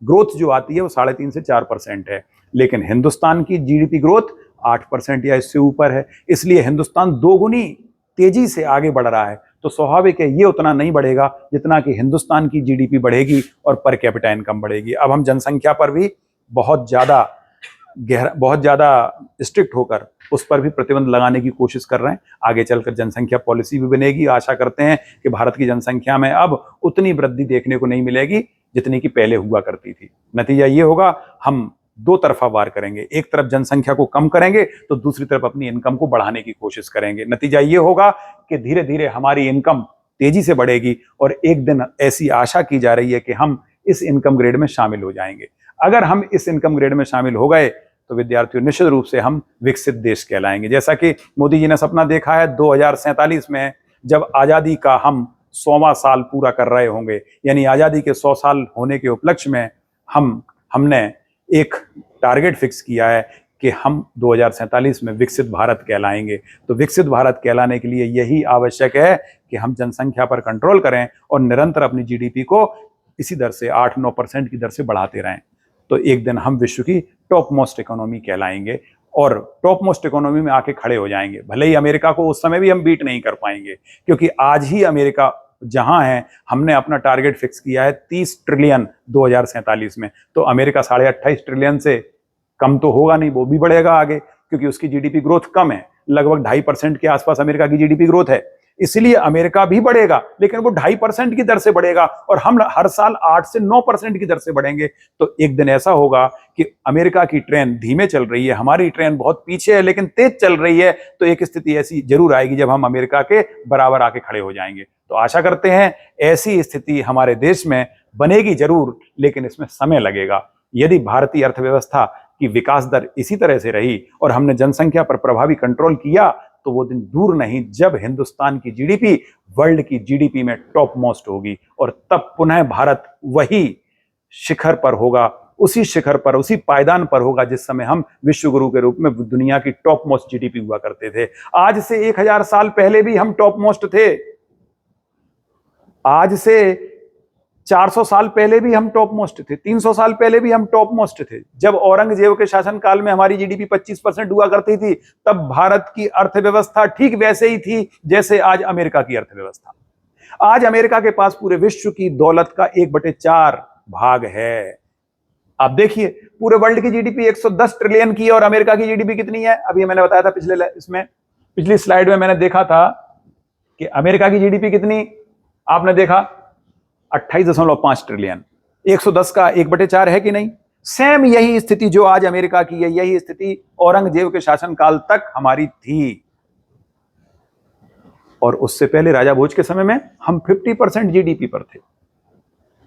ग्रोथ जो आती है वो 3.5 से 4% है, लेकिन हिंदुस्तान की जीडीपी ग्रोथ 8% या इससे ऊपर है। इसलिए हिंदुस्तान 2 गुनी तेजी से आगे बढ़ रहा है। तो स्वाभाविक है ये उतना नहीं बढ़ेगा जितना कि हिंदुस्तान की जीडीपी बढ़ेगी और पर कैपिटा इनकम बढ़ेगी। अब हम जनसंख्या पर भी बहुत ज्यादा गहरा, बहुत ज्यादा स्ट्रिक्ट होकर उस पर भी प्रतिबंध लगाने की कोशिश कर रहे हैं। आगे चलकर जनसंख्या पॉलिसी भी बनेगी। आशा करते हैं कि भारत की जनसंख्या में अब उतनी वृद्धि देखने को नहीं मिलेगी जितनी कि पहले हुआ करती थी। नतीजा ये होगा, हम दो तरफा वार करेंगे। एक तरफ जनसंख्या को कम करेंगे तो दूसरी तरफ अपनी इनकम को बढ़ाने की कोशिश करेंगे। नतीजा ये होगा कि धीरे धीरे हमारी इनकम तेजी से बढ़ेगी और एक दिन ऐसी आशा की जा रही है कि हम इस इनकम ग्रेड में शामिल हो जाएंगे। अगर हम इस इनकम ग्रेड में शामिल हो गए तो विद्यार्थियों निश्चित रूप से हम विकसित देश कहलाएंगे। जैसा कि मोदी जी ने सपना देखा है 2047 में, जब आजादी का हम 100वां साल पूरा कर रहे होंगे, यानी आजादी के 100 साल होने के उपलक्ष्य में हमने एक टारगेट फिक्स किया है कि हम 2047 में विकसित भारत कहलाएंगे। तो विकसित भारत कहलाने के लिए यही आवश्यक है कि हम जनसंख्या पर कंट्रोल करें और निरंतर अपनी जीडीपी को इसी दर से 8-9% की दर से बढ़ाते रहें। तो एक दिन हम विश्व की टॉप मोस्ट इकोनॉमी कहलाएंगे और टॉप मोस्ट इकोनॉमी में आके खड़े हो जाएंगे। भले ही अमेरिका को उस समय भी हम बीट नहीं कर पाएंगे, क्योंकि आज ही अमेरिका जहां है, हमने अपना टारगेट फिक्स किया है 30 ट्रिलियन 2047 में, तो अमेरिका 28.5 ट्रिलियन से कम तो होगा नहीं, वो भी बढ़ेगा आगे, क्योंकि उसकी जीडीपी ग्रोथ कम है, लगभग 2.5% के आसपास अमेरिका की जीडीपी ग्रोथ है। इसलिए अमेरिका भी बढ़ेगा, लेकिन वो 2.5% की दर से बढ़ेगा और हम हर साल 8 से 9% की दर से बढ़ेंगे। तो एक दिन ऐसा होगा कि अमेरिका की ट्रेन धीमे चल रही है, हमारी ट्रेन बहुत पीछे है लेकिन तेज चल रही है। तो एक स्थिति ऐसी जरूर आएगी जब हम अमेरिका के बराबर आके खड़े हो जाएंगे। तो आशा करते हैं ऐसी स्थिति हमारे देश में बनेगी जरूर, लेकिन इसमें समय लगेगा। यदि भारतीय अर्थव्यवस्था की विकास दर इसी तरह से रही और हमने जनसंख्या पर प्रभावी कंट्रोल किया, तो वो दिन दूर नहीं जब हिंदुस्तान की जीडीपी वर्ल्ड की जीडीपी में टॉप मोस्ट होगी और तब पुनः भारत वही शिखर पर होगा, उसी शिखर पर, उसी पायदान पर होगा जिस समय हम विश्व गुरु के रूप में दुनिया की टॉप मोस्ट जीडीपी हुआ करते थे। आज से 1000 साल पहले भी हम टॉप मोस्ट थे, आज से 400 साल पहले भी हम टॉप मोस्ट थे, 300 साल पहले भी हम टॉप मोस्ट थे। जब औरंगजेब के शासनकाल में हमारी जीडीपी 25% हुआ करती थी, तब भारत की अर्थव्यवस्था ठीक वैसे ही थी जैसे आज अमेरिका की अर्थव्यवस्था। आज अमेरिका के पास पूरे विश्व की दौलत का 1/4 भाग है। आप देखिए, पूरे वर्ल्ड की जीडीपी 110 ट्रिलियन की है और अमेरिका की जीडीपी कितनी है? अभी मैंने बताया था पिछली स्लाइड में मैंने देखा था कि अमेरिका की जीडीपी कितनी, आपने देखा 28.5 ट्रिलियन। 110 का 1/4 है कि नहीं? सेम यही स्थिति जो आज अमेरिका की है, यही स्थिति औरंगजेब के शासनकाल तक हमारी थी। और उससे पहले राजा भोज के समय में हम 50% जीडीपी पर थे।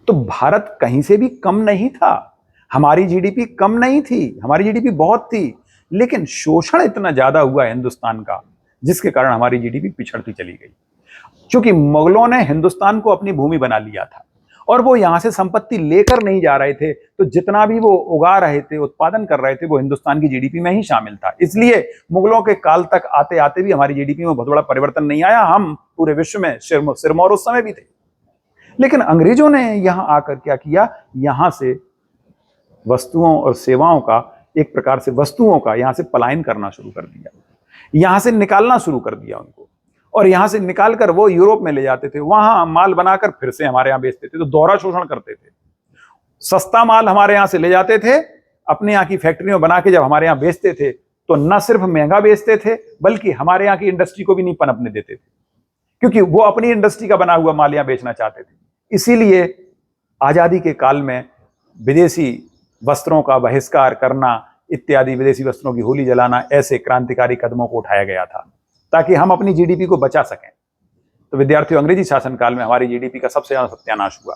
तो भारत कहीं से भी कम नहीं था, हमारी जीडीपी कम नहीं थी, हमारी जीडीपी बहुत थी, लेकिन शोषण इतना ज्यादा हुआ हिंदुस्तान का जिसके कारण हमारी जीडीपी पिछड़ती चली गई। क्योंकि मुगलों ने हिंदुस्तान को अपनी भूमि बना लिया था और वो यहां से संपत्ति लेकर नहीं जा रहे थे, तो जितना भी वो उगा रहे थे, उत्पादन कर रहे थे, वो हिंदुस्तान की जीडीपी में ही शामिल था। इसलिए मुगलों के काल तक आते आते भी हमारी जीडीपी में बहुत बड़ा परिवर्तन नहीं आया, हम पूरे विश्व में सिरमौर उस समय भी थे। लेकिन अंग्रेजों ने यहां आकर क्या किया, यहां से वस्तुओं और सेवाओं का, एक प्रकार से वस्तुओं का यहां से पलायन करना शुरू कर दिया, यहां से निकालना शुरू कर दिया उनको, और यहां से निकालकर वो यूरोप में ले जाते थे, वहां माल बनाकर फिर से हमारे यहां बेचते थे। तो दोहरा शोषण करते थे। सस्ता माल हमारे यहां से ले जाते थे, अपने यहां की फैक्ट्रियों बना के जब हमारे यहां बेचते थे तो न सिर्फ महंगा बेचते थे बल्कि हमारे यहां की इंडस्ट्री को भी नहीं पनपने देते थे, क्योंकि वो अपनी इंडस्ट्री का बना हुआ माल यहां बेचना चाहते थे। इसीलिए आजादी के काल में विदेशी वस्त्रों का बहिष्कार करना इत्यादि, विदेशी वस्त्रों की होली जलाना, ऐसे क्रांतिकारी कदमों को उठाया गया था ताकि हम अपनी जीडीपी को बचा सकें। तो विद्यार्थियों, अंग्रेजी शासनकाल में हमारी जीडीपी का सबसे ज्यादा सत्यानाश हुआ,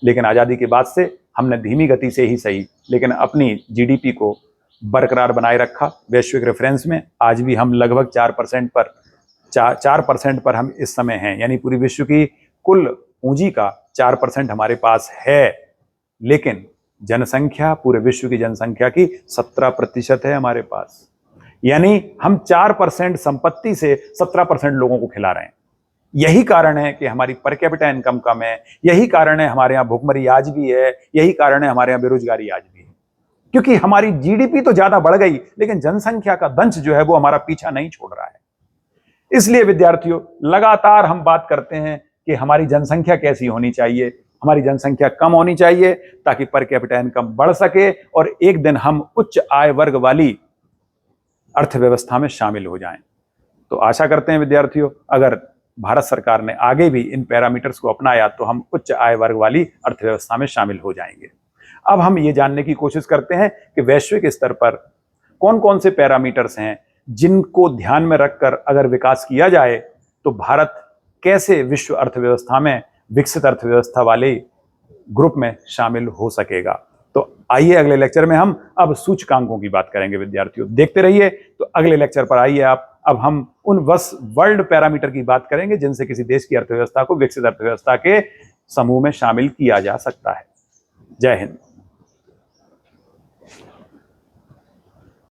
लेकिन आजादी के बाद से हमने धीमी गति से ही सही, लेकिन अपनी जीडीपी को बरकरार बनाए रखा। वैश्विक रेफरेंस में आज भी हम लगभग 4% पर हम इस समय हैं, यानी पूरी विश्व की कुल पूंजी का 4% हमारे पास है, लेकिन जनसंख्या पूरे विश्व की जनसंख्या की 17% है हमारे पास। यानी हम 4% संपत्ति से 17% लोगों को खिला रहे हैं। यही कारण है कि हमारी पर कैपिटा इनकम कम है, यही कारण है हमारे यहाँ भुखमरी आज भी है, यही कारण है हमारे यहाँ बेरोजगारी आज भी है, क्योंकि हमारी जीडीपी तो ज्यादा बढ़ गई लेकिन जनसंख्या का दंश जो है वो हमारा पीछा नहीं छोड़ रहा है। इसलिए विद्यार्थियों, लगातार हम बात करते हैं कि हमारी जनसंख्या कैसी होनी चाहिए, हमारी जनसंख्या कम होनी चाहिए ताकि पर कैपिटा इनकम बढ़ सके और एक दिन हम उच्च आय वर्ग वाली अर्थव्यवस्था में शामिल हो जाएं। तो आशा करते हैं विद्यार्थियों, अगर भारत सरकार ने आगे भी इन पैरामीटर्स को अपनाया तो हम उच्च आय वर्ग वाली अर्थव्यवस्था में शामिल हो जाएंगे। अब हम ये जानने की कोशिश करते हैं कि वैश्विक स्तर पर कौन कौन से पैरामीटर्स हैं जिनको ध्यान में रखकर अगर विकास किया जाए तो भारत कैसे विश्व अर्थव्यवस्था में विकसित अर्थव्यवस्था वाले ग्रुप में शामिल हो सकेगा। तो आइए अगले लेक्चर में हम अब सूचकांकों की बात करेंगे विद्यार्थियों, देखते रहिए। तो अगले लेक्चर पर आइए आप, अब हम उन वर्ल्ड पैरामीटर की बात करेंगे जिनसे किसी देश की अर्थव्यवस्था को विकसित अर्थव्यवस्था के समूह में शामिल किया जा सकता है। जय हिंद।